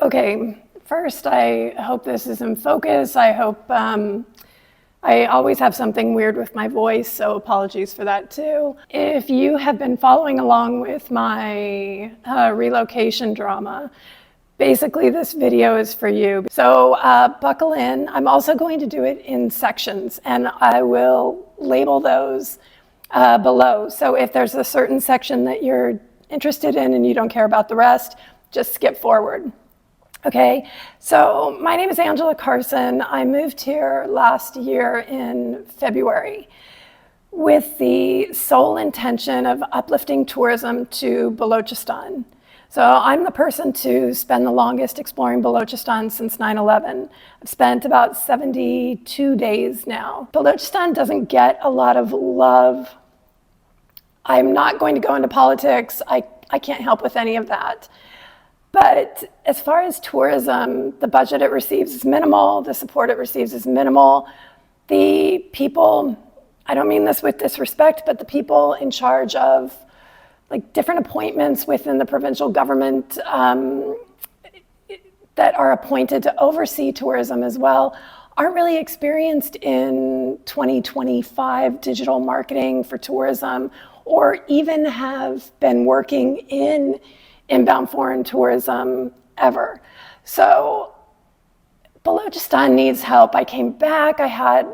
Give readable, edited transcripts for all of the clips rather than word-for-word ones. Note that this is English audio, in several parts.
Okay, first, I hope this is in focus. I hope, I always have something weird with my voice, so apologies for that too. If you have been following along with my relocation drama, basically this video is for you. So buckle in. I'm also going to do it in sections, and I will label those below. So if there's a certain section that you're interested in and you don't care about the rest, just skip forward. Okay, so my name is Angela Carson. I moved here last year in February with the sole intention of uplifting tourism to Balochistan. So I'm the person to spend the longest exploring Balochistan since 9/11. I've spent about 72 days now. Balochistan doesn't get a lot of love. I'm not going to go into politics. I can't help with any of that. But as far as tourism, the budget it receives is minimal, the support it receives is minimal. The people, I don't mean this with disrespect, but the people in charge of like different appointments within the provincial government that are appointed to oversee tourism as well aren't really experienced in 2025 digital marketing for tourism, or even have been working in inbound foreign tourism ever. So Balochistan needs help. I came back, I had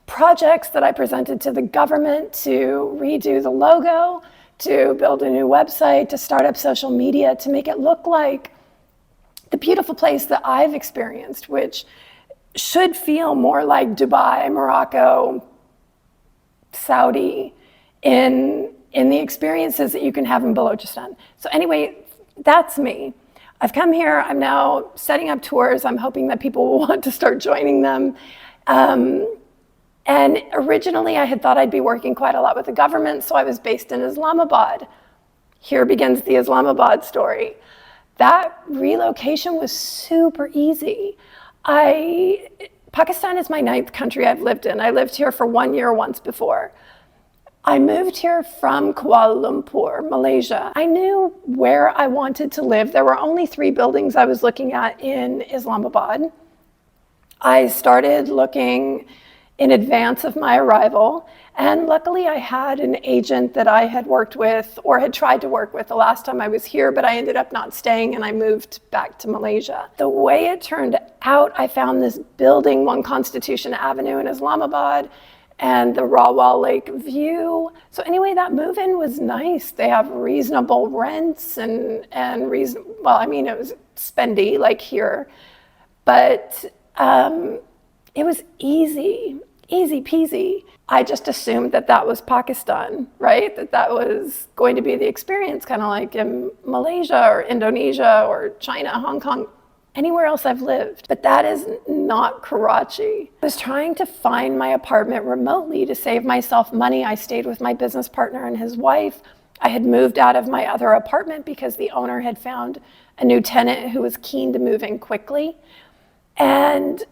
projects that I presented to the government to redo the logo, to build a new website, to start up social media, to make it look like the beautiful place that I've experienced, which should feel more like Dubai, Morocco, Saudi, in the experiences that you can have in Balochistan. So anyway, that's me. I've come here, I'm now setting up tours. I'm hoping that people will want to start joining them. And originally I had thought I'd be working quite a lot with the government, so I was based in Islamabad. Here begins the Islamabad story. That relocation was super easy. Pakistan is my 9th country I've lived in. I lived here for 1 year once before. I moved here from Kuala Lumpur, Malaysia. I knew where I wanted to live. There were only 3 buildings I was looking at in Islamabad. I started looking in advance of my arrival, and luckily I had an agent that I had worked with, or had tried to work with the last time I was here, but I ended up not staying and I moved back to Malaysia. The way it turned out, I found this building, 1 Constitution Avenue in Islamabad, and the Rawal Lake view. So anyway, that move-in was nice. They have reasonable rents and well, I mean, it was spendy like here, but it was easy peasy. I just assumed that that was Pakistan, right? That was going to be the experience, kind of like in Malaysia or Indonesia or China, Hong Kong, anywhere else I've lived. But that is not Karachi. I was trying to find my apartment remotely to save myself money. I stayed with my business partner and his wife. I had moved out of my other apartment because the owner had found a new tenant who was keen to move in quickly. And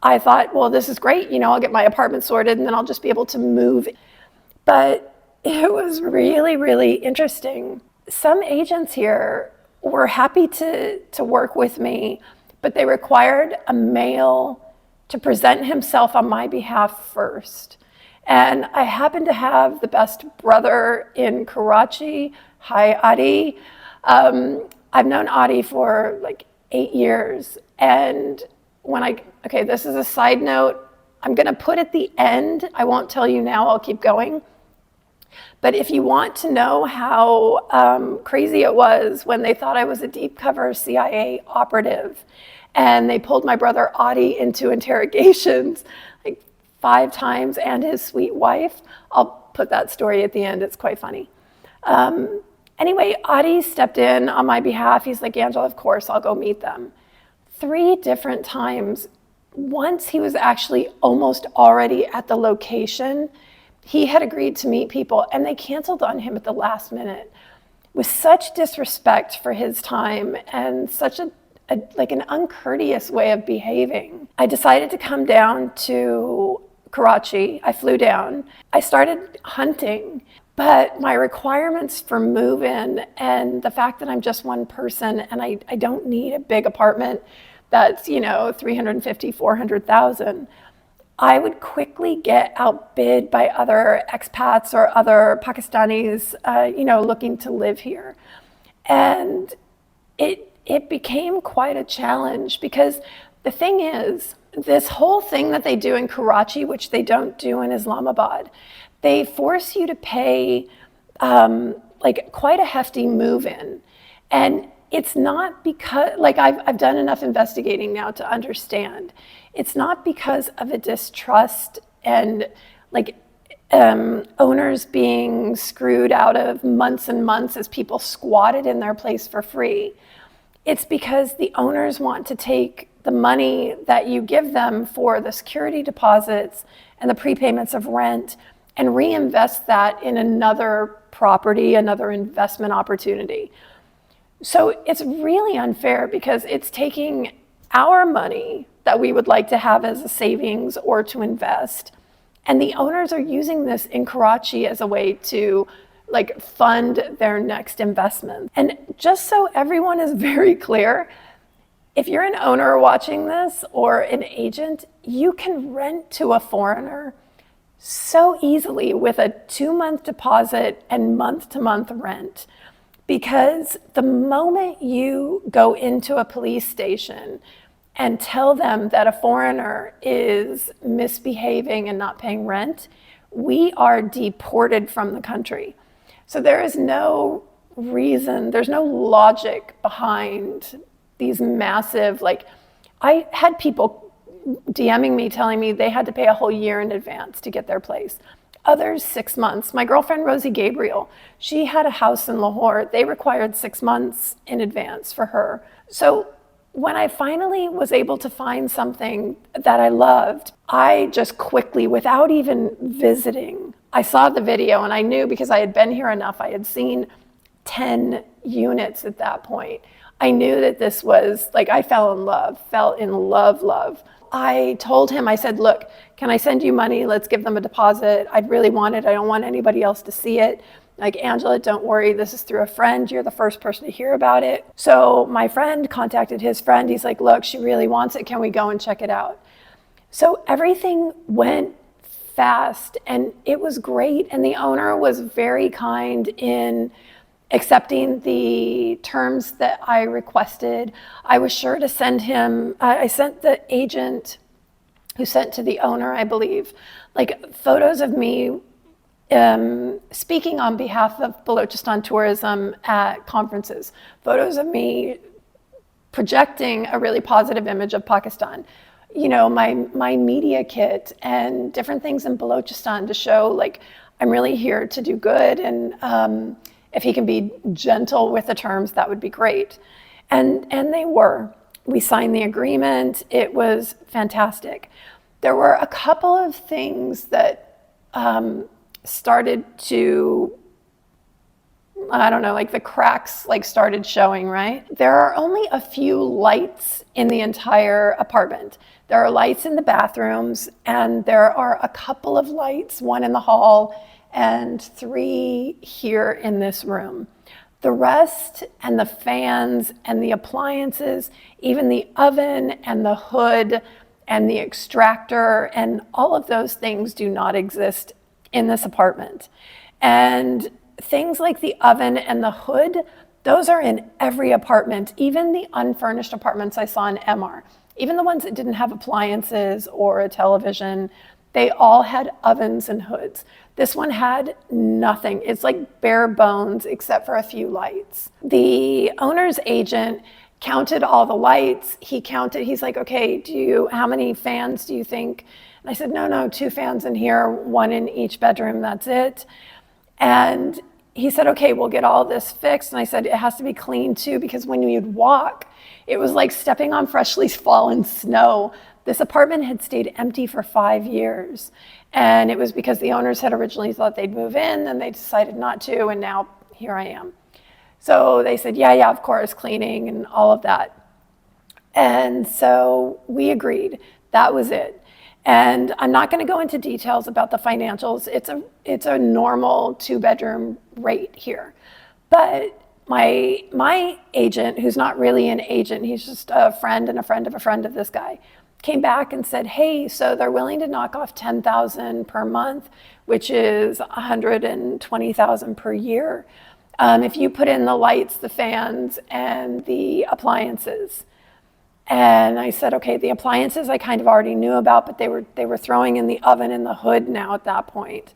I thought, well, this is great. You know, I'll get my apartment sorted and then I'll just be able to move. But it was really, really interesting. Some agents here were happy to work with me, but they required a male to present himself on my behalf first. And I happen to have the best brother in Karachi. Hi, Adi. I've known Adi for like 8 years. And okay, this is a side note. I'm gonna put at the end, I won't tell you now, I'll keep going. But if you want to know how crazy it was when they thought I was a deep cover CIA operative and they pulled my brother Adi into interrogations like 5 times and his sweet wife, I'll put that story at the end, it's quite funny. Anyway, Adi stepped in on my behalf. He's like, Angela, of course, I'll go meet them. 3 different times. Once he was actually almost already at the location, he had agreed to meet people and they canceled on him at the last minute with such disrespect for his time and such an uncourteous way of behaving. I decided to come down to Karachi. I flew down. I started hunting, but my requirements for move-in and the fact that I'm just one person and I don't need a big apartment that's, 350, 400,000, I would quickly get outbid by other expats or other Pakistanis, looking to live here. And it became quite a challenge because the thing is, this whole thing that they do in Karachi, which they don't do in Islamabad, they force you to pay quite a hefty move-in. And it's not because, I've done enough investigating now to understand, it's not because of a distrust and owners being screwed out of months and months as people squatted in their place for free. It's because the owners want to take the money that you give them for the security deposits and the prepayments of rent and reinvest that in another property, another investment opportunity. So it's really unfair because it's taking our money that we would like to have as a savings or to invest, and the owners are using this in Karachi as a way to fund their next investment. And just so everyone is very clear, if you're an owner watching this or an agent, you can rent to a foreigner so easily with a 2-month deposit and month-to-month rent, because the moment you go into a police station and tell them that a foreigner is misbehaving and not paying rent, we are deported from the country. So there is no reason, there's no logic behind these massive, I had people DMing me telling me they had to pay a whole year in advance to get their place. Others 6 months. My girlfriend Rosie Gabriel, she had a house in Lahore. They required 6 months in advance for her. So when I finally was able to find something that I loved, I just quickly, without even visiting, I saw the video and I knew, because I had been here enough, I had seen 10 units at that point. I knew that this was, I fell in love. I told him, I said, look, can I send you money? Let's give them a deposit. I'd really want it. I don't want anybody else to see it. Angela, don't worry, this is through a friend. You're the first person to hear about it. So my friend contacted his friend. He's like, look, she really wants it. Can we go and check it out? So everything went fast and it was great. And the owner was very kind in accepting the terms that I requested. I was sure to send him, I sent the agent who sent to the owner, I believe, photos of me speaking on behalf of Balochistan tourism at conferences, photos of me projecting a really positive image of Pakistan, my media kit and different things in Balochistan to show I'm really here to do good, and if he can be gentle with the terms, that would be great. And they were. We signed the agreement. It was fantastic. There were a couple of things that started to, the cracks started showing, right? There are only a few lights in the entire apartment. There are lights in the bathrooms, and there are a couple of lights, one in the hall and 3 here in this room. The rest, and the fans and the appliances, even the oven and the hood and the extractor and all of those things do not exist in this apartment. And things like the oven and the hood, those are in every apartment, even the unfurnished apartments I saw in MR. Even the ones that didn't have appliances or a television, they all had ovens and hoods. This one had nothing. It's bare bones except for a few lights. The owner's agent counted all the lights. He's like, okay, how many fans do you think? And I said, no, 2 fans in here, 1 in each bedroom, that's it. And he said, okay, we'll get all this fixed. And I said, it has to be clean too, because when you'd walk, it was like stepping on freshly fallen snow. This apartment had stayed empty for 5 years. And it was because the owners had originally thought they'd move in, then they decided not to, and now here I am. So they said, yeah, of course, cleaning and all of that. And so we agreed. That was it. And I'm not going to go into details about the financials. It's a normal 2-bedroom rate here. But my agent, who's not really an agent, he's just a friend and a friend of a friend of this guy, came back and said, hey, so they're willing to knock off $10,000 per month, which is $120,000 per year, if you put in the lights, the fans, and the appliances. And I said, okay, the appliances I kind of already knew about, but they were throwing in the oven in the hood now at that point.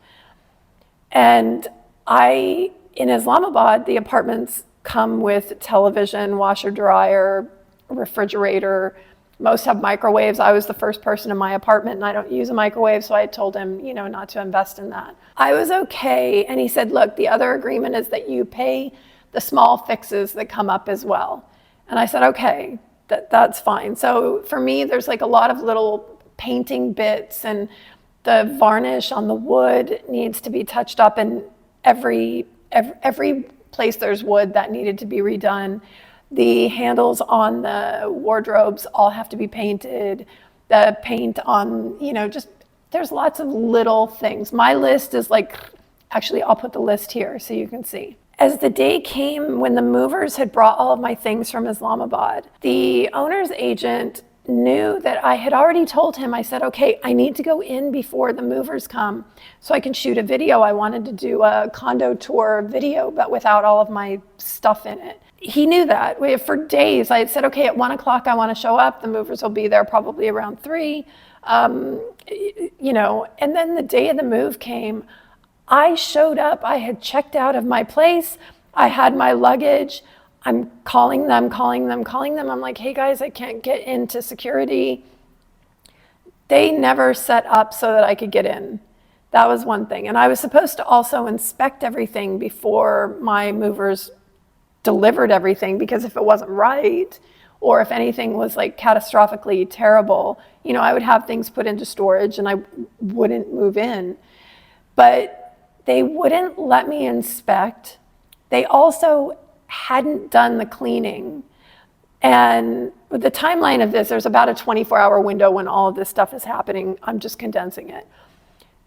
And in Islamabad, the apartments come with television, washer, dryer, refrigerator. Most have microwaves. I was the first person in my apartment and I don't use a microwave, so I told him, not to invest in that. I was okay, and he said, look, the other agreement is that you pay the small fixes that come up as well. And I said, okay, that's fine. So for me, there's like a lot of little painting bits, and the varnish on the wood needs to be touched up, and every place there's wood that needed to be redone. The handles on the wardrobes all have to be painted. The paint on, just there's lots of little things. My list is like, actually, I'll put the list here so you can see. As the day came when the movers had brought all of my things from Islamabad, the owner's agent knew that I had already told him. I said, okay, I need to go in before the movers come so I can shoot a video. I wanted to do a condo tour video, but without all of my stuff in it. He knew that. For days, I had said, okay, at 1 o'clock, I want to show up. The movers will be there probably around 3. And then the day of the move came. I showed up. I had checked out of my place. I had my luggage. I'm calling them. I'm like, hey guys, I can't get into security. They never set up so that I could get in. That was one thing. And I was supposed to also inspect everything before my movers delivered everything, because if it wasn't right, or if anything was like catastrophically terrible, I would have things put into storage and I wouldn't move in. But they wouldn't let me inspect. They also hadn't done the cleaning. And with the timeline of this, there's about a 24-hour window when all of this stuff is happening. I'm just condensing it.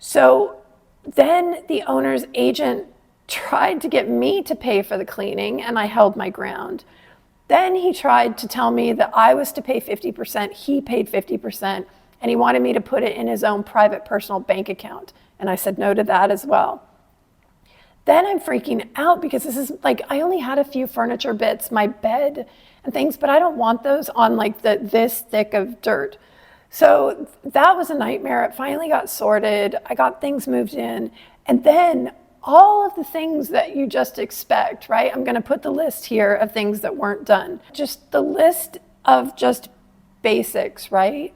So then the owner's agent tried to get me to pay for the cleaning, and I held my ground. Then he tried to tell me that I was to pay 50%, he paid 50%, and he wanted me to put it in his own private personal bank account. And I said no to that as well. Then I'm freaking out because this is like, I only had a few furniture bits, my bed and things, but I don't want those on like this thick of dirt. So that was a nightmare. It finally got sorted. I got things moved in. And then all of the things that you just expect, right? I'm going to put the list here of things that weren't done. Just the list of just basics, right?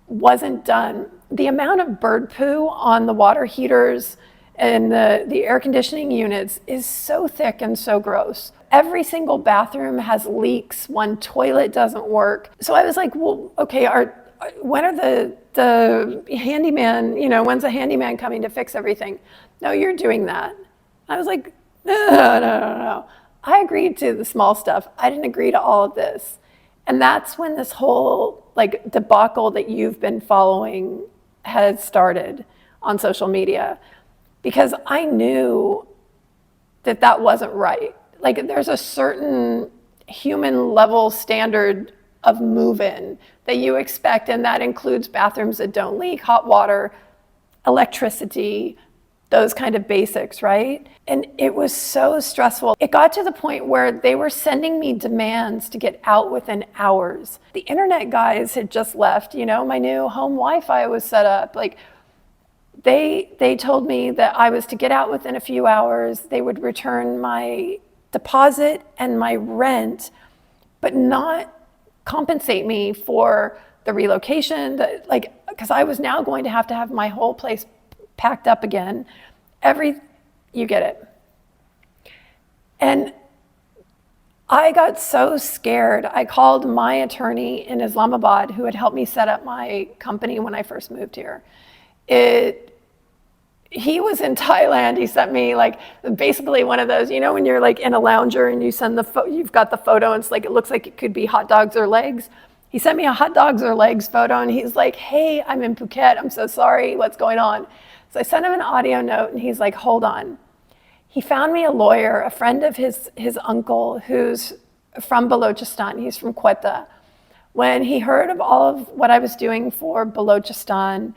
Wasn't done. The amount of bird poo on the water heaters and the air conditioning units is so thick and so gross. Every single bathroom has leaks. One toilet doesn't work. So I was like, well, okay, when are the handyman, when's the handyman coming to fix everything? No, you're doing that. I was like, no. I agreed to the small stuff. I didn't agree to all of this. And that's when this whole like debacle that you've been following has started on social media, because I knew that wasn't right. Like there's a certain human level standard of move-in that you expect, and that includes bathrooms that don't leak, hot water, electricity, those kind of basics, right? And it was so stressful. It got to the point where they were sending me demands to get out within hours. The internet guys had just left, my new home Wi-Fi was set up. Like they told me that I was to get out within a few hours. They would return my deposit and my rent, but not compensate me for the relocation, because I was now going to have my whole place packed up again. You get it. And I got so scared. I called my attorney in Islamabad, who had helped me set up my company when I first moved here. He was in Thailand. He sent me like basically one of those, when you're like in a lounger and you send you've got the photo and it's like, it looks like it could be hot dogs or legs. He sent me a hot dogs or legs photo, and he's like, hey, I'm in Phuket. I'm so sorry. What's going on? So I sent him an audio note, and he's like, hold on. He found me a lawyer, a friend of his uncle, who's from Balochistan. He's from Quetta. When he heard of all of what I was doing for Balochistan,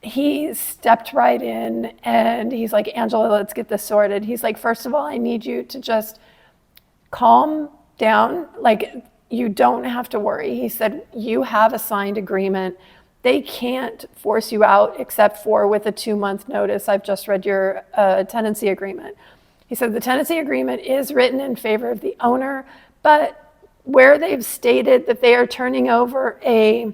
he stepped right in, and he's like, Angela, let's get this sorted. He's like, first of all, I need you to just calm down. Like, you don't have to worry. He said, you have a signed agreement. They can't force you out except for with a 2-month notice. I've just read your tenancy agreement. He said, the tenancy agreement is written in favor of the owner, but where they've stated that they are turning over a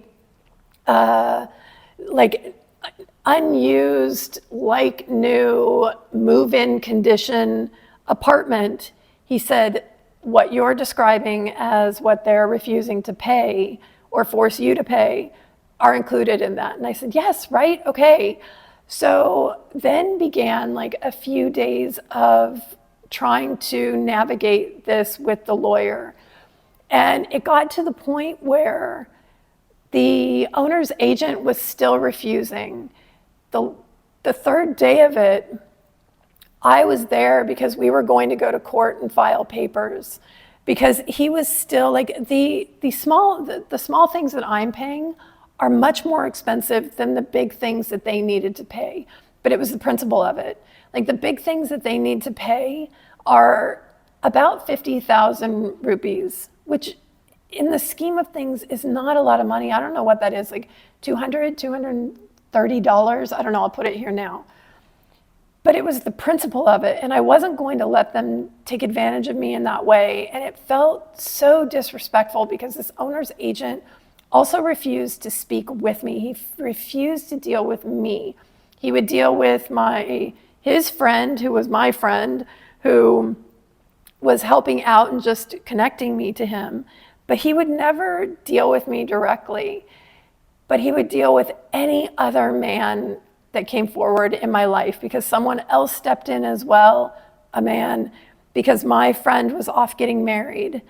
unused, like new move-in condition apartment, he said, what you're describing as what they're refusing to pay or force you to pay are included in that. And I said, yes, right, okay. So then began like a few days of trying to navigate this with the lawyer. And it got to the point where the owner's agent was still refusing. The third day of it, I was there because we were going to go to court and file papers, because he was still like the small things that I'm paying are much more expensive than the big things that they needed to pay. But it was the principle of it. Like the big things that they need to pay are about 50,000 rupees, which in the scheme of things is not a lot of money. I don't know what that is, like $230. I don't know, I'll put it here now. But it was the principle of it, and I wasn't going to let them take advantage of me in that way. And it felt so disrespectful because this owner's agent also refused to speak with me. He refused to deal with me. He would deal with his friend, who was my friend, who was helping out and just connecting me to him. But he would never deal with me directly. But he would deal with any other man that came forward in my life, because someone else stepped in as well, a man, because my friend was off getting married.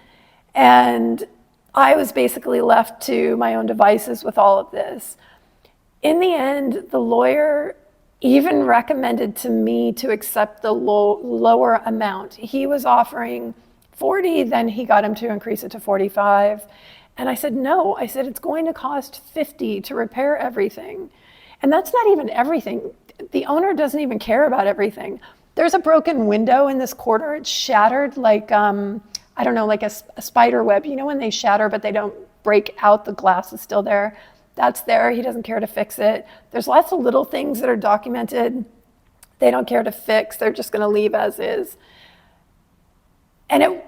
And I was basically left to my own devices with all of this. In the end, the lawyer even recommended to me to accept the lower amount. He was offering 40, then he got him to increase it to 45. And I said, no. I said, it's going to cost 50 to repair everything. And that's not even everything. The owner doesn't even care about everything. There's a broken window in this quarter. It's shattered like, I don't know, like a spider web. You know when they shatter, but they don't break out, the glass is still there? That's there. He doesn't care to fix it. There's lots of little things that are documented. They don't care to fix. They're just going to leave as is. And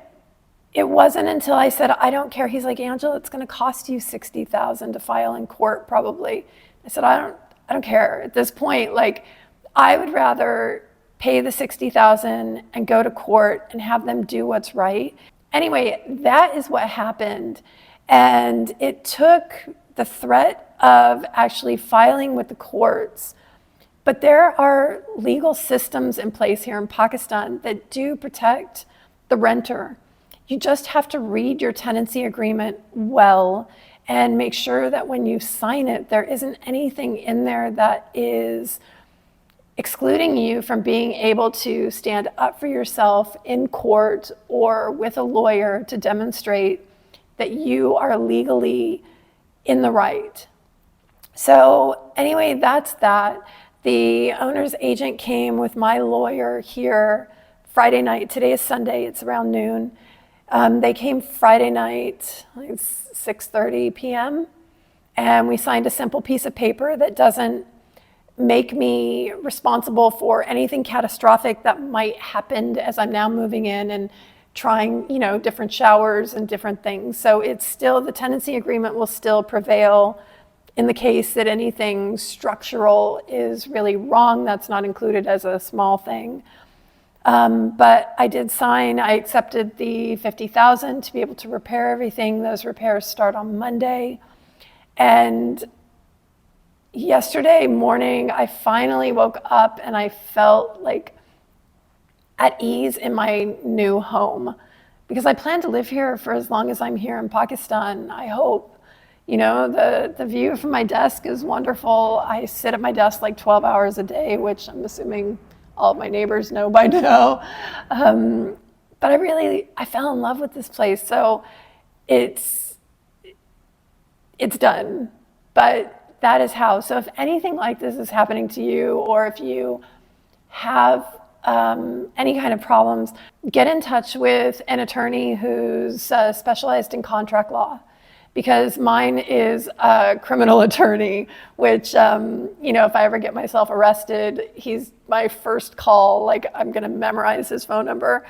it wasn't until I said, I don't care. He's like, Angela, it's going to cost you $60,000 to file in court, probably. I said, I don't care. At this point, like, I would rather pay the $60,000 and go to court and have them do what's right. Anyway, that is what happened. And it took the threat of actually filing with the courts. But there are legal systems in place here in Pakistan that do protect the renter. You just have to read your tenancy agreement well and make sure that when you sign it, there isn't anything in there that is excluding you from being able to stand up for yourself in court or with a lawyer to demonstrate that you are legally in the right. So anyway, that's that. The owner's agent came with my lawyer here Friday night. Today is Sunday, it's around noon. They came Friday night, like 6:30 p.m., and we signed a simple piece of paper that doesn't make me responsible for anything catastrophic that might happen as I'm now moving in and trying, different showers and different things. So it's still, the tenancy agreement will still prevail in the case that anything structural is really wrong. That's not included as a small thing. But I did sign, I accepted the $50,000 to be able to repair everything. Those repairs start on Monday. And yesterday morning, I finally woke up and I felt like at ease in my new home, because I plan to live here for as long as I'm here in Pakistan, I hope. The view from my desk is wonderful. I sit at my desk like 12 hours a day, which I'm assuming all of my neighbors know by now. But I fell in love with this place. So it's done. But that is how. So if anything like this is happening to you, or if you have any kind of problems, get in touch with an attorney who's specialized in contract law, because mine is a criminal attorney, which, if I ever get myself arrested, he's my first call. Like, I'm going to memorize his phone number.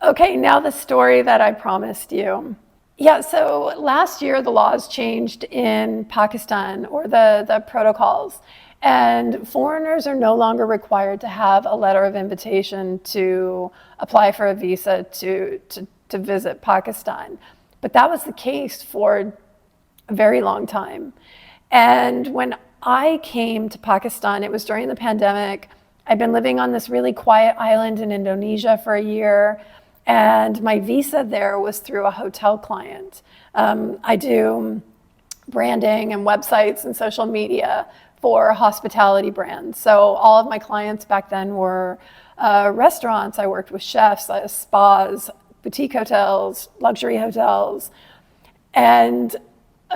Okay, now the story that I promised you. Yeah, so last year the laws changed in Pakistan, or the protocols, and foreigners are no longer required to have a letter of invitation to apply for a visa to visit Pakistan. But that was the case for a very long time. And when I came to Pakistan, it was during the pandemic. I'd been living on this really quiet island in Indonesia for a year, and my visa there was through a hotel client. I do branding and websites and social media for hospitality brands. So all of my clients back then were restaurants. I worked with chefs, spas, boutique hotels, luxury hotels, and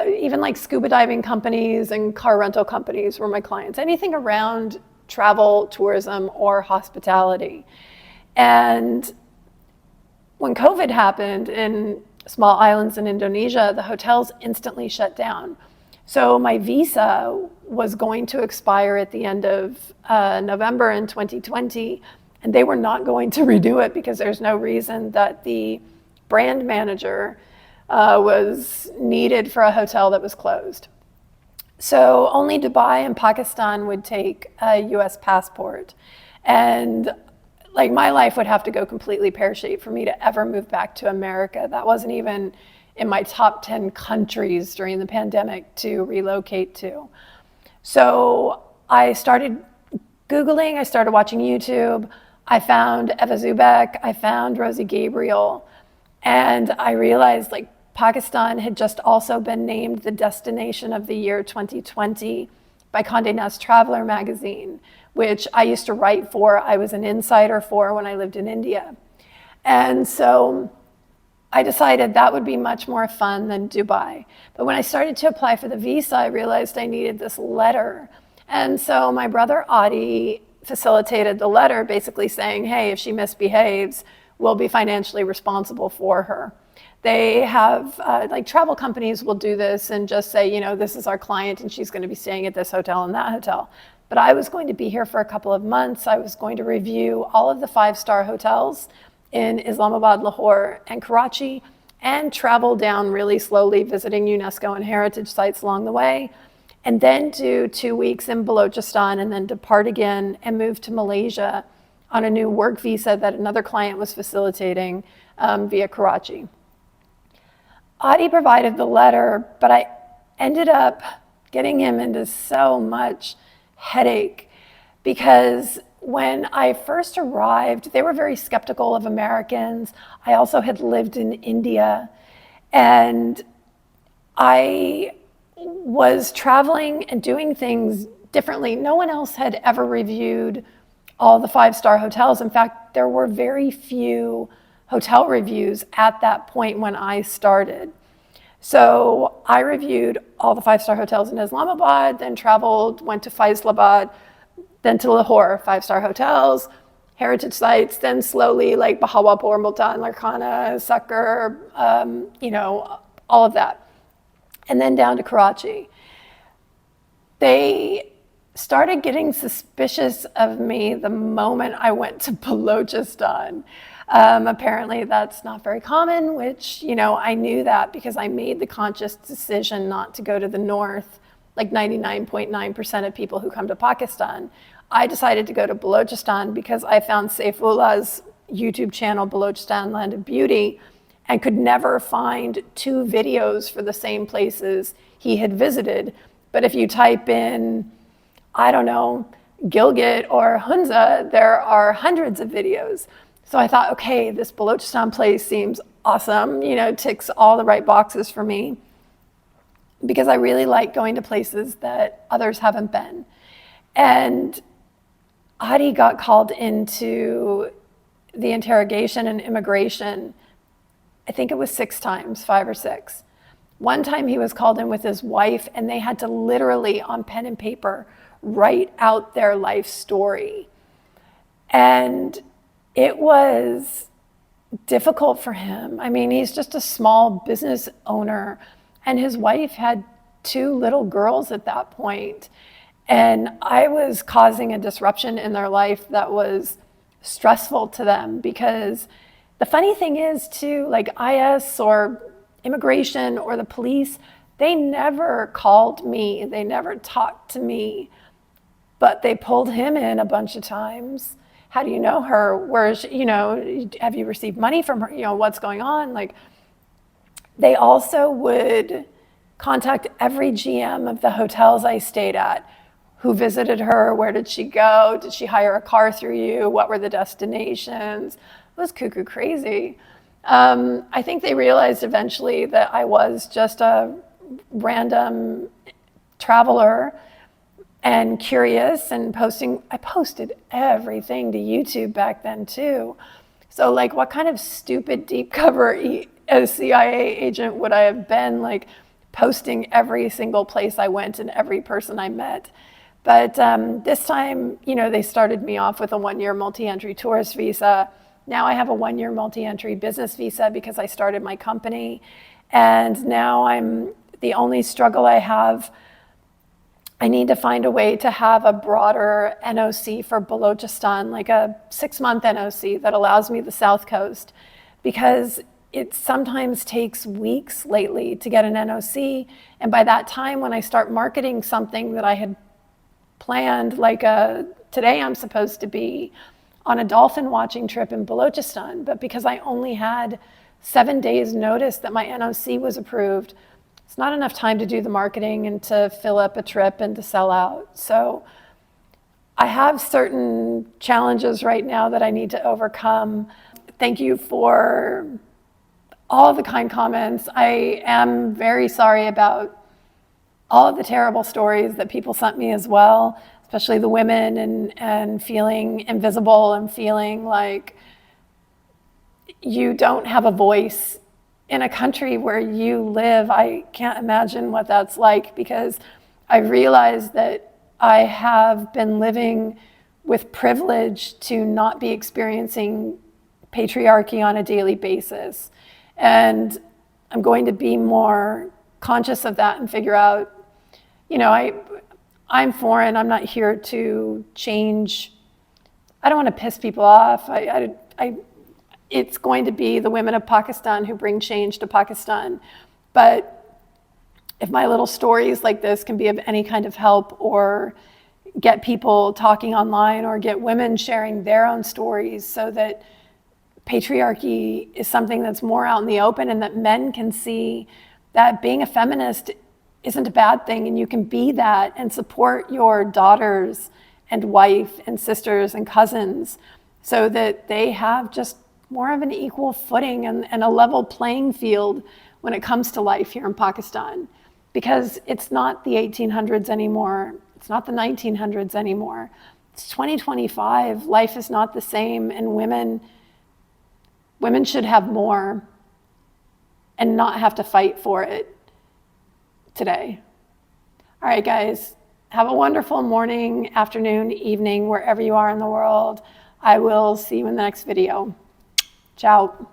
even like scuba diving companies and car rental companies were my clients. Anything around travel, tourism, or hospitality. And when COVID happened in small islands in Indonesia, the hotels instantly shut down. So my visa was going to expire at the end of November in 2020, and they were not going to renew it because there's no reason that the brand manager was needed for a hotel that was closed. So only Dubai and Pakistan would take a US passport. And like, my life would have to go completely pear-shaped for me to ever move back to America. That wasn't even in my top 10 countries during the pandemic to relocate to. So I started Googling, I started watching YouTube. I found Eva Zubek, I found Rosie Gabriel, and I realized like Pakistan had just also been named the destination of the year 2020 by Condé Nast Traveler magazine, which I used to write for. I was an insider for when I lived in India. And so I decided that would be much more fun than Dubai. But when I started to apply for the visa, I realized I needed this letter. And so my brother Adi facilitated the letter, basically saying, hey, if she misbehaves, we'll be financially responsible for her. They have, like, travel companies will do this and just say, this is our client and she's going to be staying at this hotel and that hotel. But I was going to be here for a couple of months. I was going to review all of the 5-star hotels in Islamabad, Lahore, and Karachi, and travel down really slowly, visiting UNESCO and heritage sites along the way, and then do 2 weeks in Balochistan, and then depart again and move to Malaysia on a new work visa that another client was facilitating via Karachi. Adi provided the letter, but I ended up getting him into so much headache, because when I first arrived, they were very skeptical of Americans. I also had lived in India, and I was traveling and doing things differently. No one else had ever reviewed all the 5-star hotels. In fact, there were very few hotel reviews at that point when I started. So I reviewed all the 5-star hotels in Islamabad, then traveled, went to Faisalabad, then to Lahore, 5-star hotels, heritage sites, then slowly like Bahawalpur, Multan, Larkana, Sucker, all of that. And then down to Karachi. They started getting suspicious of me the moment I went to Balochistan. Apparently that's not very common, which, I knew that because I made the conscious decision not to go to the north, like 99.9% of people who come to Pakistan. I decided to go to Balochistan because I found Saifullah's YouTube channel, Balochistan Land of Beauty, and could never find 2 videos for the same places he had visited. But if you type in, I don't know, Gilgit or Hunza, there are hundreds of videos. So I thought, okay, this Balochistan place seems awesome, ticks all the right boxes for me. because I really like going to places that others haven't been. And Adi got called into the interrogation and immigration, I think it was 6 times, 5 or 6. One time he was called in with his wife, and they had to literally, on pen and paper, write out their life story. And it was difficult for him. I mean, he's just a small business owner, and his wife had 2 little girls at that point. And I was causing a disruption in their life that was stressful to them, because the funny thing is too, like IS or immigration or the police, they never called me, they never talked to me, but they pulled him in a bunch of times. How do you know her? Where's she, have you received money from her? What's going on? Like, they also would contact every GM of the hotels I stayed at. Who visited her? Where did she go? Did she hire a car through you? What were the destinations? It was cuckoo crazy. I think they realized eventually that I was just a random traveler and curious and posting. I posted everything to YouTube back then too. So like, what kind of stupid deep cover a CIA agent would I have been, like posting every single place I went and every person I met? But this time, they started me off with a 1-year multi-entry tourist visa. Now I have a 1-year multi-entry business visa because I started my company. And now the only struggle I have, I need to find a way to have a broader NOC for Balochistan, like a 6-month NOC that allows me the South Coast, because it sometimes takes weeks lately to get an NOC. And by that time, when I start marketing something that I had planned, like today I'm supposed to be on a dolphin watching trip in Balochistan, but because I only had 7 days notice that my NOC was approved, it's not enough time to do the marketing and to fill up a trip and to sell out. So I have certain challenges right now that I need to overcome. Thank you for all of the kind comments. I am very sorry about all of the terrible stories that people sent me as well, especially the women, and feeling invisible and feeling like you don't have a voice in a country where you live. I can't imagine what that's like, because I realize that I have been living with privilege to not be experiencing patriarchy on a daily basis. And I'm going to be more conscious of that and figure out, I'm foreign. I'm not here to change. I don't want to piss people off. It's going to be the women of Pakistan who bring change to Pakistan. But if my little stories like this can be of any kind of help, or get people talking online, or get women sharing their own stories, so that patriarchy is something that's more out in the open, and that men can see that being a feminist isn't a bad thing, and you can be that and support your daughters and wife and sisters and cousins, so that they have just more of an equal footing and a level playing field when it comes to life here in Pakistan. Because it's not the 1800s anymore. It's not the 1900s anymore. It's 2025. Life is not the same, and women should have more and not have to fight for it today. All right, guys, have a wonderful morning, afternoon, evening, wherever you are in the world. I will see you in the next video. Ciao.